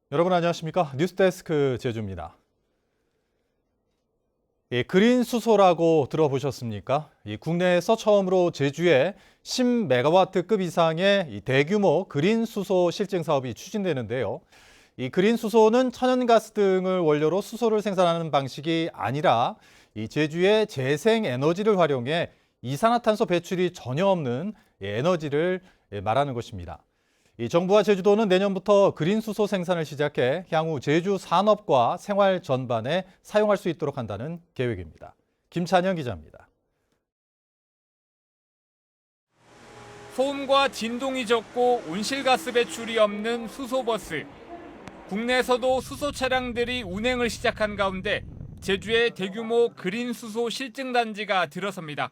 여러분 안녕하십니까? 뉴스데스크 제주입니다. 그린 수소라고 들어보셨습니까? 국내에서 처음으로 제주에 10메가와트급 이상의 대규모 그린 수소 실증 사업이 추진되는데요. 이 그린 수소는 천연가스 등을 원료로 수소를 생산하는 방식이 아니라 제주의 재생 에너지를 활용해 이산화탄소 배출이 전혀 없는 에너지를 말하는 것입니다. 정부와 제주도는 내년부터 그린 수소 생산을 시작해 향후 제주 산업과 생활 전반에 사용할 수 있도록 한다는 계획입니다. 김찬영 기자입니다. 소음과 진동이 적고 온실가스 배출이 없는 수소버스. 국내에서도 수소 차량들이 운행을 시작한 가운데 제주의 대규모 그린 수소 실증 단지가 들어섭니다.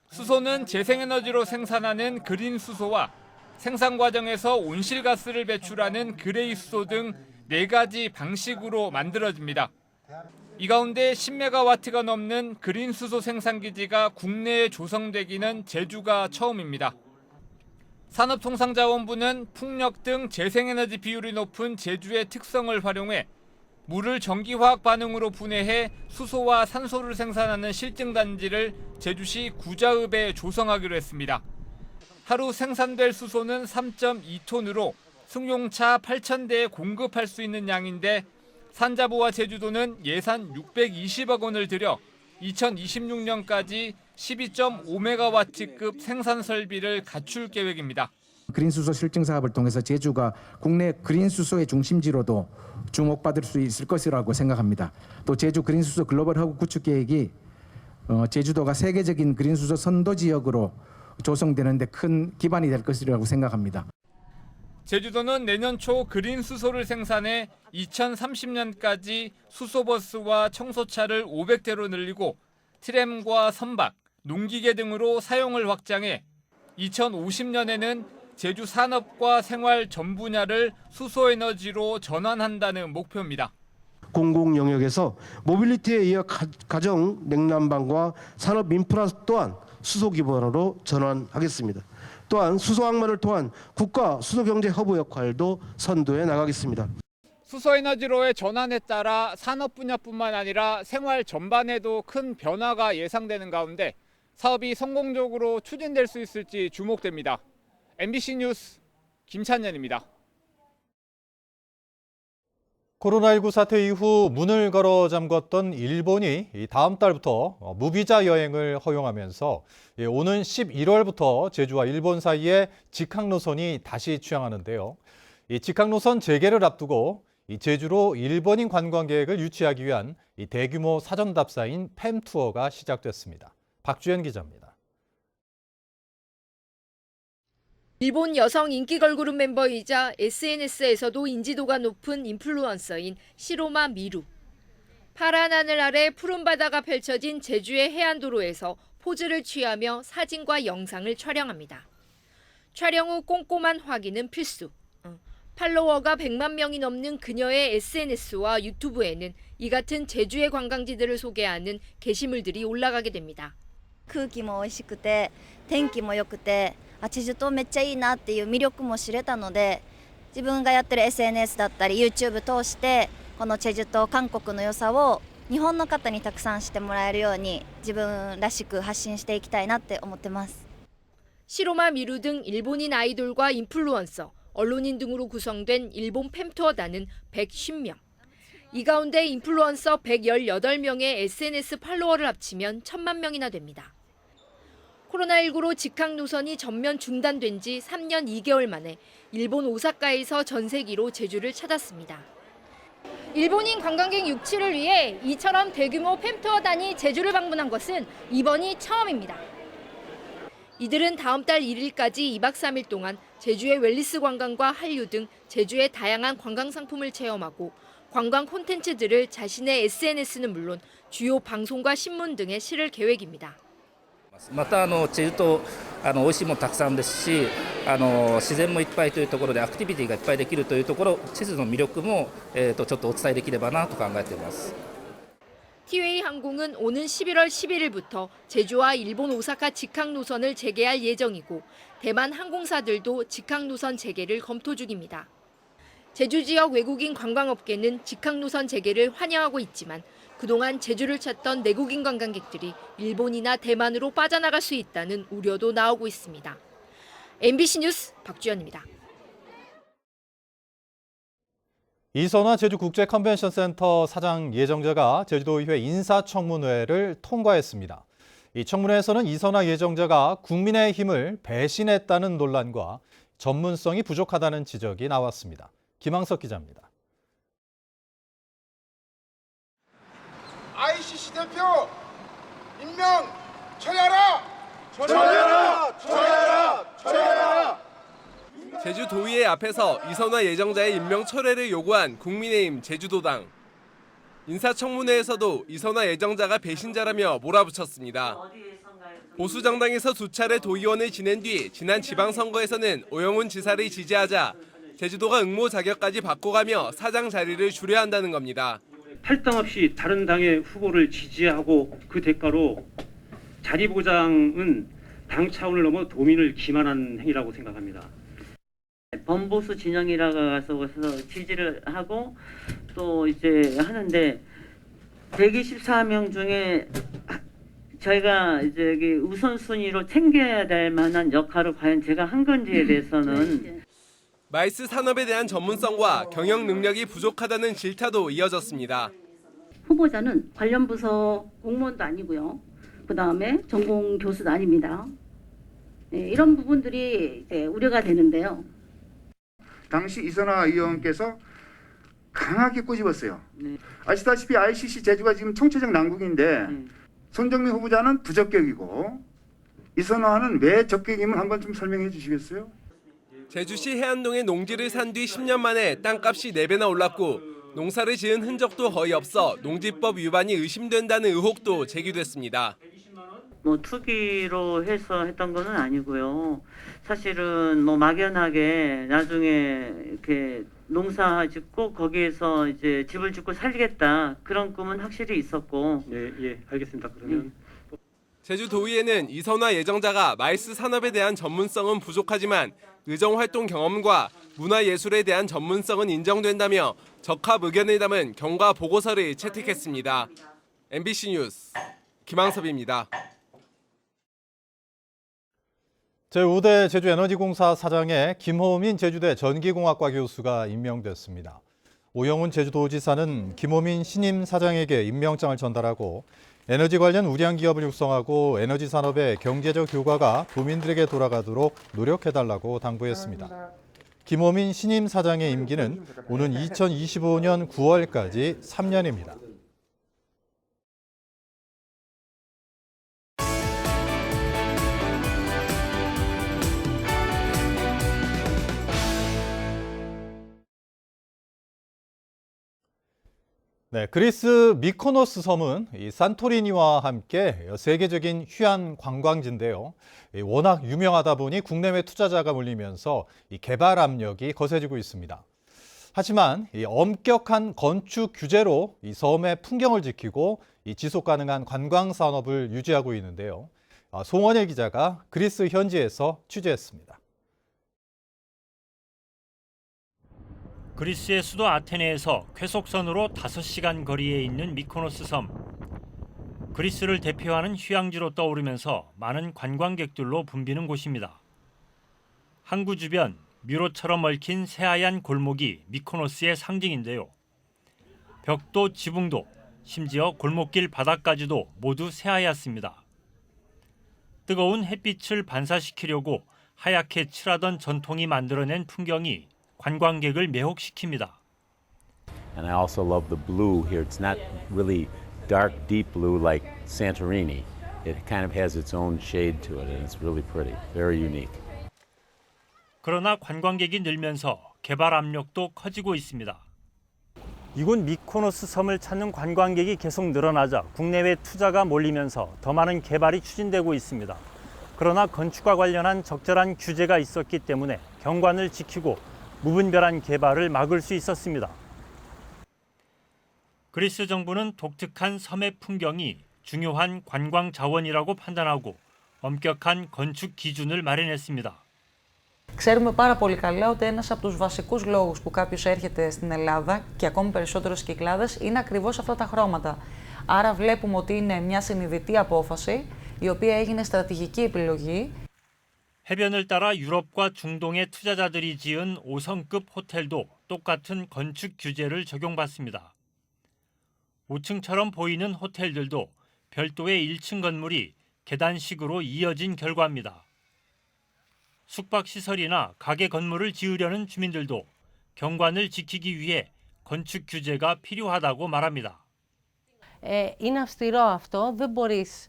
수소는 재생에너지로 생산하는 그린 수소와 생산 과정에서 온실가스를 배출하는 그레이 수소 등 4가지 방식으로 만들어집니다. 이 가운데 10메가와트가 넘는 그린 수소 생산 기지가 국내에 조성되기는 제주가 처음입니다. 산업통상자원부는 풍력 등 재생에너지 비율이 높은 제주의 특성을 활용해 물을 전기화학 반응으로 분해해 수소와 산소를 생산하는 실증단지를 제주시 구자읍에 조성하기로 했습니다. 하루 생산될 수소는 3.2톤으로 승용차 8,000대에 공급할 수 있는 양인데 산자부와 제주도는 예산 620억 원을 들여 2026년까지 12.5메가와트급 생산 설비를 갖출 계획입니다. 그린 수소 실증 사업을 통해서 제주가 국내 그린 수소의 중심지로도 주목받을 수 있을 것이라고 생각합니다. 또 제주 그린 수소 글로벌 허브 구축 계획이 제주도가 세계적인 그린 수소 선도 지역으로 조성되는 데 큰 기반이 될 것이라고 생각합니다. 제주도는 내년 초 그린 수소를 생산해 2030년까지 수소버스와 청소차를 500대로 늘리고 트램과 선박, 농기계 등으로 사용을 확장해 2050년에는 제주 산업과 생활 전 분야를 수소에너지로 전환한다는 목표입니다. 공공 영역에서 모빌리티에 이어 가정 냉난방과 산업 인프라 또한 수소 기반으로 전환하겠습니다. 또한 수소항만을 통한 국가 수소경제 허브 역할도 선도해 나가겠습니다. 수소에너지로의 전환에 따라 산업 분야뿐만 아니라 생활 전반에도 큰 변화가 예상되는 가운데 사업이 성공적으로 추진될 수 있을지 주목됩니다. MBC 뉴스 김찬현입니다. 코로나19 사태 이후 문을 걸어 잠궜던 일본이 다음 달부터 무비자 여행을 허용하면서 오는 11월부터 제주와 일본 사이에 직항 노선이 다시 취항하는데요. 이 직항 노선 재개를 앞두고 제주로 일본인 관광객을 유치하기 위한 대규모 사전 답사인 팸 투어가 시작됐습니다. 박주연 기자입니다. 일본 여성 인기 걸그룹 멤버이자 SNS에서도 인지도가 높은 인플루언서인 시로마 미루. 파란 하늘 아래 푸른 바다가 펼쳐진 제주의 해안도로에서 포즈를 취하며 사진과 영상을 촬영합니다. 촬영 후 꼼꼼한 확인은 필수. 팔로워가 100만 명이 넘는 그녀의 SNS와 유튜브에는 이 같은 제주의 관광지들을 소개하는 게시물들이 올라가게 됩니다. 空気も美味しくて天気も良くてチェジュ島めっちゃいいなっていう魅力も知れたので、自分がやってる SNS だったり YouTube 通してこのチェジュ島韓国の良さを日本の方にたくさん知ってもらえるように自分らしく発信していきたいなって思ってます。 시로마 미루 등 일본인 아이돌과 인플루언서, 언론인 등으로 구성된 일본 팸투어단은 110명. 이 가운데 인플루언서 118명의 SNS 팔로워를 합치면 1,000만 명이나 됩니다. 코로나19로 직항 노선이 전면 중단된 지 3년 2개월 만에 일본 오사카에서 전세기로 제주를 찾았습니다. 일본인 관광객 유치를 위해 이처럼 대규모 팸투어단이 제주를 방문한 것은 이번이 처음입니다. 이들은 다음 달 1일까지 2박 3일 동안 제주의 웰리스 관광과 한류 등 제주의 다양한 관광 상품을 체험하고 관광 콘텐츠들을 자신의 SNS는 물론 주요 방송과 신문 등에 실을 계획입니다. またチェジュ島美味しいものたくさんですし自然もいっぱいというところでアクティビティがいっぱいできるというところチェジュの魅力もちょっとお伝えできればなと考えています。 티웨이 항공은 오는 11월 11일부터 제주와 일본 오사카 직항 노선을 재개할 예정이고 대만 항공사들도 직항 노선 재개를 검토 중입니다. 제주 지역 외국인 관광업계는 직항노선 재개를 환영하고 있지만 그동안 제주를 찾던 내국인 관광객들이 일본이나 대만으로 빠져나갈 수 있다는 우려도 나오고 있습니다. MBC 뉴스 박주연입니다. 이선화 제주국제컨벤션센터 사장 예정자가 제주도의회 인사청문회를 통과했습니다. 이 청문회에서는 이선화 예정자가 국민의힘을 배신했다는 논란과 전문성이 부족하다는 지적이 나왔습니다. 김항석 기자입니다. ICC 대표 임명 처리하라! 처리하라! 처리하라! 처리하라! 제주도의회 앞에서 이선화 예정자의 임명 철회를 요구한 국민의힘 제주도당. 인사청문회에서도 이선화 예정자가 배신자라며 몰아붙였습니다. 보수정당에서 두 차례 도의원을 지낸 뒤 지난 지방선거에서는 오영훈 지사를 지지하자 제주도가 응모 자격까지 바꿔가며 사장 자리를 줄여야 한다는 겁니다. 탈당 없이 다른 당의 후보를 지지하고 그 대가로 자리 보장은 당 차원을 넘어 도민을 기만한 행위라고 생각합니다. 범보수 진영이라서 지지를 하고 또 이제 하는데 124명 중에 저희가 이제 우선순위로 챙겨야 될 만한 역할을 과연 제가 한 건지에 대해서는 마이스 산업에 대한 전문성과 경영 능력이 부족하다는 질타도 이어졌습니다. 후보자는 관련 부서 공무원도 아니고요. 그다음에 전공 교수도 아닙니다. 네, 이런 부분들이 이제 우려가 되는데요. 당시 이선화 의원께서 강하게 꼬집었어요. 네. 아시다시피 ICC 제주가 지금 총체적 난국인데 손정민 후보자는 부적격이고 이선화는 왜 적격임을 한번 좀 설명해 주시겠어요? 제주시 해안동의 농지를 산 뒤 10년 만에 땅값이 4배나 올랐고 농사를 지은 흔적도 거의 없어 농지법 위반이 의심된다는 의혹도 제기됐습니다. 뭐 투기로 해서 했던 거는 아니고요. 사실은 뭐 막연하게 나중에 이렇게 농사 짓고 거기에서 이제 집을 짓고 살리겠다 그런 꿈은 확실히 있었고. 예, 알겠습니다. 그러면 제주도의회는 이선화 예정자가 마이스 산업에 대한 전문성은 부족하지만 의정활동 경험과 문화예술에 대한 전문성은 인정된다며 적합 의견을 담은 경과 보고서를 채택했습니다. MBC 뉴스 김항섭입니다. 제5대 제주에너지공사 사장에 김호민 제주대 전기공학과 교수가 임명됐습니다. 오영훈 제주도지사는 김호민 신임 사장에게 임명장을 전달하고 에너지 관련 우량 기업을 육성하고 에너지 산업의 경제적 효과가 도민들에게 돌아가도록 노력해달라고 당부했습니다. 김호민 신임 사장의 임기는 오는 2025년 9월까지 3년입니다. 네, 그리스 미코노스 섬은 이 산토리니와 함께 세계적인 휴양 관광지인데요. 워낙 유명하다 보니 국내외 투자자가 몰리면서 이 개발 압력이 거세지고 있습니다. 하지만 이 엄격한 건축 규제로 이 섬의 풍경을 지키고 이 지속 가능한 관광 산업을 유지하고 있는데요. 송원일 기자가 그리스 현지에서 취재했습니다. 그리스의 수도 아테네에서 쾌속선으로 5시간 거리에 있는 미코노스 섬. 그리스를 대표하는 휴양지로 떠오르면서 많은 관광객들로 붐비는 곳입니다. 항구 주변 미로처럼 얽힌 새하얀 골목이 미코노스의 상징인데요. 벽도 지붕도 심지어 골목길 바닥까지도 모두 새하얗습니다. 뜨거운 햇빛을 반사시키려고 하얗게 칠하던 전통이 만들어낸 풍경이 관광객을 매혹시킵니다. And I also love the blue here. It's not really dark, deep blue like Santorini. It kind of has its own shade to it, and it's really pretty, very unique. 그러나 관광객이 늘면서 개발 압력도 커지고 있습니다. 이곳 미코노스 섬을 찾는 관광객이 계속 늘어나자 국내외 투자가 몰리면서 더 많은 개발이 추진되고 있습니다. 그러나 건축과 관련한 적절한 규제가 있었기 때문에 경관을 지키고 무분별한 개발을 막을 수 있었습니다. 그리스 정부는 독특한 섬의 풍경이 중요한 관광 자원이라고 판단하고 엄격한 건축 기준을 마련했습니다. Ξέρουμε πάρα πολύ καλά ότι ένας από τους βασικούς λόγους που κάποιος έρχεται στην Ελλάδα και ακόμη περισσότερο στις Κυκλάδες είναι ακριβώς αυτά τα χρώματα. Άρα βλέπουμε ότι είναι μια συνειδητή απόφαση, η οποία έγινε στρατηγική επιλογή. 해변을 따라 유럽과 중동의 투자자들이 지은 5성급 호텔도 똑같은 건축 규제를 적용받습니다. 5층처럼 보이는 호텔들도 별도의 1층 건물이 계단식으로 이어진 결과입니다. 숙박시설이나 가게 건물을 지으려는 주민들도 경관을 지키기 위해 건축 규제가 필요하다고 말합니다. Είναι αυστηρό αυτό, δεν μπορείς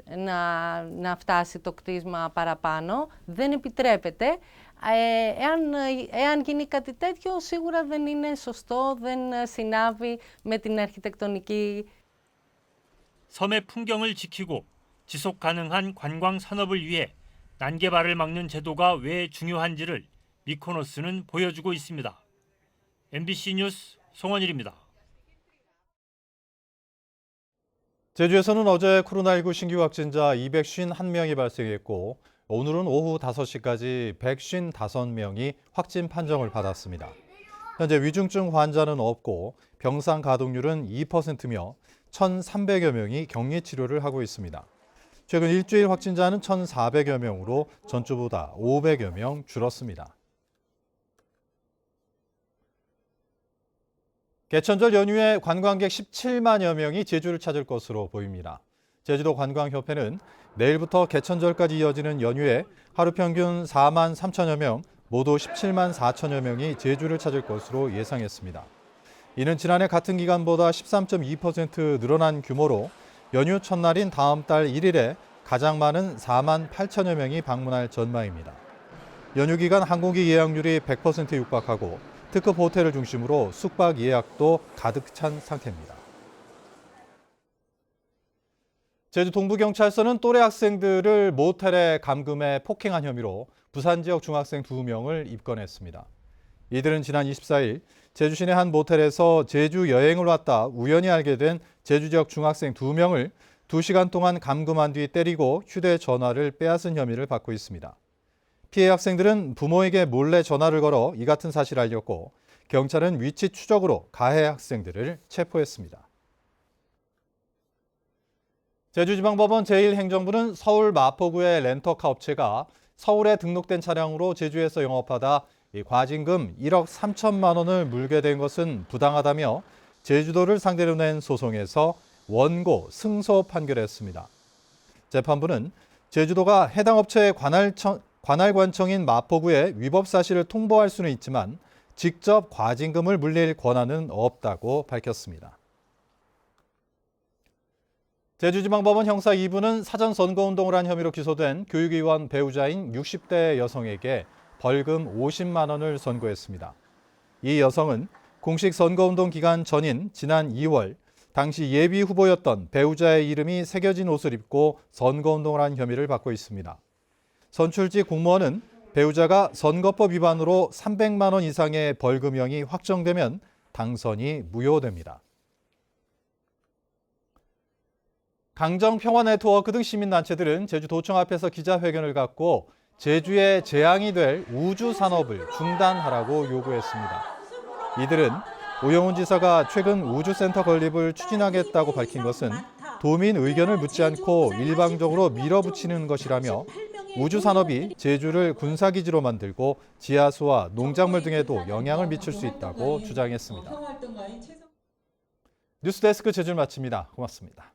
να φτάσει το κτίσμα παραπάνω, δεν επιτρέπεται. Εάν γίνει κάτι τέτοιο, σίγουρα δεν είναι σωστό, δεν συνάβει με την αρχιτεκτονική. 섬의 풍경을 지키고 지속 가능한 관광 산업을 위해 난개발을 막는 제도가 왜 중요한지를 미코노스는 보여주고 있습니다. MBC 뉴스 송원일입니다. 제주에서는 어제 코로나19 신규 확진자 251명이 발생했고 오늘은 오후 5시까지 155명이 확진 판정을 받았습니다. 현재 위중증 환자는 없고 병상 가동률은 2%며 1,300여 명이 격리 치료를 하고 있습니다. 최근 일주일 확진자는 1,400여 명으로 전주보다 500여 명 줄었습니다. 개천절 연휴에 관광객 17만여 명이 제주를 찾을 것으로 보입니다. 제주도 관광협회는 내일부터 개천절까지 이어지는 연휴에 하루 평균 4만 3천여 명, 모두 17만 4천여 명이 제주를 찾을 것으로 예상했습니다. 이는 지난해 같은 기간보다 13.2% 늘어난 규모로 연휴 첫날인 다음 달 1일에 가장 많은 4만 8천여 명이 방문할 전망입니다. 연휴 기간 항공기 예약률이 100% 육박하고 특급 호텔을 중심으로 숙박 예약도 가득 찬 상태입니다. 제주 동부경찰서는 또래 학생들을 모텔에 감금해 폭행한 혐의로 부산 지역 중학생 2명을 입건했습니다. 이들은 지난 24일 제주 시내 한 모텔에서 제주 여행을 왔다 우연히 알게 된 제주 지역 중학생 2명을 2시간 동안 감금한 뒤 때리고 휴대전화를 빼앗은 혐의를 받고 있습니다. 피해 학생들은 부모에게 몰래 전화를 걸어 이 같은 사실을 알렸고 경찰은 위치 추적으로 가해 학생들을 체포했습니다. 제주지방법원 제1행정부는 서울 마포구의 렌터카 업체가 서울에 등록된 차량으로 제주에서 영업하다 과징금 1억 3천만 원을 물게 된 것은 부당하다며 제주도를 상대로 낸 소송에서 원고 승소 판결했습니다. 재판부는 제주도가 해당 업체의 관할관청인 마포구에 위법 사실을 통보할 수는 있지만 직접 과징금을 물릴 권한은 없다고 밝혔습니다. 제주지방법원 형사 2부는 사전 선거운동을 한 혐의로 기소된 교육위원 배우자인 60대 여성에게 벌금 50만 원을 선고했습니다. 이 여성은 공식 선거운동 기간 전인 지난 2월 당시 예비 후보였던 배우자의 이름이 새겨진 옷을 입고 선거운동을 한 혐의를 받고 있습니다. 선출직 공무원은 배우자가 선거법 위반으로 300만 원 이상의 벌금형이 확정되면 당선이 무효됩니다. 강정평화네트워크 등 시민단체들은 제주도청 앞에서 기자회견을 갖고 제주에 재앙이 될 우주산업을 중단하라고 요구했습니다. 이들은 오영훈 지사가 최근 우주센터 건립을 추진하겠다고 밝힌 것은 도민 의견을 묻지 않고 일방적으로 밀어붙이는 것이라며 우주산업이 제주를 군사기지로 만들고 지하수와 농작물 등에도 영향을 미칠 수 있다고 주장했습니다. 뉴스데스크 제주를 마칩니다. 고맙습니다.